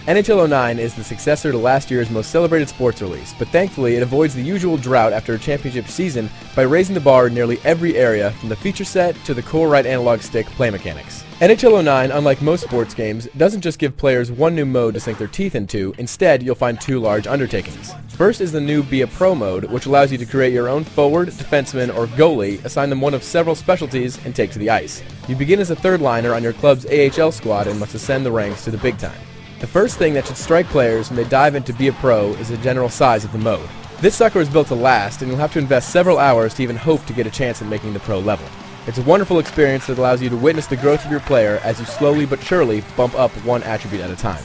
NHL 09 is the successor to last year's most celebrated sports release, but thankfully it avoids the usual drought after a championship season by raising the bar in nearly every area, from the feature set to the core right analog stick play mechanics. NHL 09, unlike most sports games, doesn't just give players one new mode to sink their teeth into. Instead, you'll find two large undertakings. First is the new Be a Pro mode, which allows you to create your own forward, defenseman, or goalie, assign them one of several specialties, and take to the ice. You begin as a third liner on your club's AHL squad and must ascend the ranks to the big time. The first thing that should strike players when they dive into Be a Pro is the general size of the mode. This sucker is built to last, and you'll have to invest several hours to even hope to get a chance at making the pro level. It's a wonderful experience that allows you to witness the growth of your player as you slowly but surely bump up one attribute at a time.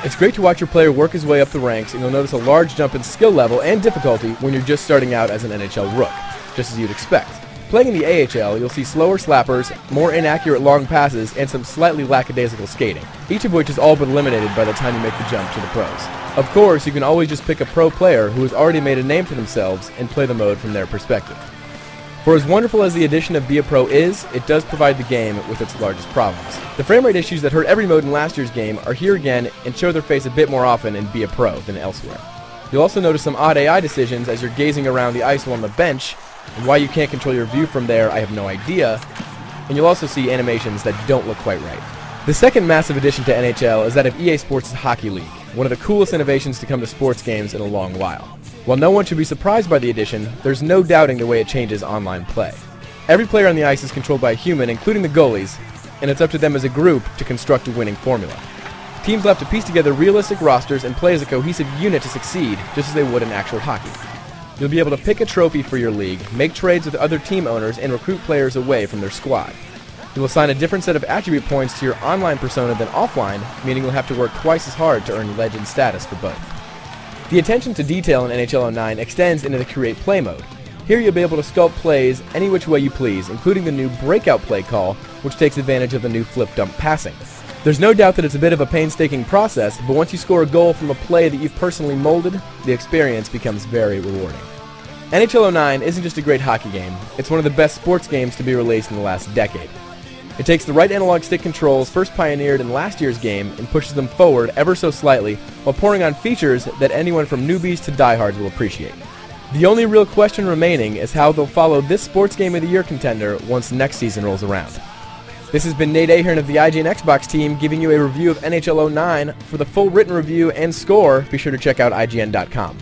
It's great to watch your player work his way up the ranks, and you'll notice a large jump in skill level and difficulty when you're just starting out as an NHL rook, just as you'd expect. Playing in the AHL, you'll see slower slappers, more inaccurate long passes, and some slightly lackadaisical skating, each of which is all but eliminated by the time you make the jump to the pros. Of course, you can always just pick a pro player who has already made a name for themselves and play the mode from their perspective. For as wonderful as the addition of Be a Pro is, it does provide the game with its largest problems. The frame rate issues that hurt every mode in last year's game are here again and show their face a bit more often in Be a Pro than elsewhere. You'll also notice some odd AI decisions as you're gazing around the ice while on the bench, and why you can't control your view from there, I have no idea, and you'll also see animations that don't look quite right. The second massive addition to NHL is that of EA Sports' Hockey League, one of the coolest innovations to come to sports games in a long while. While no one should be surprised by the addition, there's no doubting the way it changes online play. Every player on the ice is controlled by a human, including the goalies, and it's up to them as a group to construct a winning formula. Teams will have to piece together realistic rosters and play as a cohesive unit to succeed, just as they would in actual hockey. You'll be able to pick a trophy for your league, make trades with other team owners, and recruit players away from their squad. You'll assign a different set of attribute points to your online persona than offline, meaning you'll have to work twice as hard to earn legend status for both. The attention to detail in NHL 09 extends into the Create Play mode. Here you'll be able to sculpt plays any which way you please, including the new Breakout Play call, which takes advantage of the new flip-dump passing. There's no doubt that it's a bit of a painstaking process, but once you score a goal from a play that you've personally molded, the experience becomes very rewarding. NHL 09 isn't just a great hockey game, it's one of the best sports games to be released in the last decade. It takes the right analog stick controls first pioneered in last year's game and pushes them forward ever so slightly while pouring on features that anyone from newbies to diehards will appreciate. The only real question remaining is how they'll follow this Sports Game of the Year contender once next season rolls around. This has been Nate Ahern of the IGN Xbox team giving you a review of NHL 09. For the full written review and score, be sure to check out IGN.com.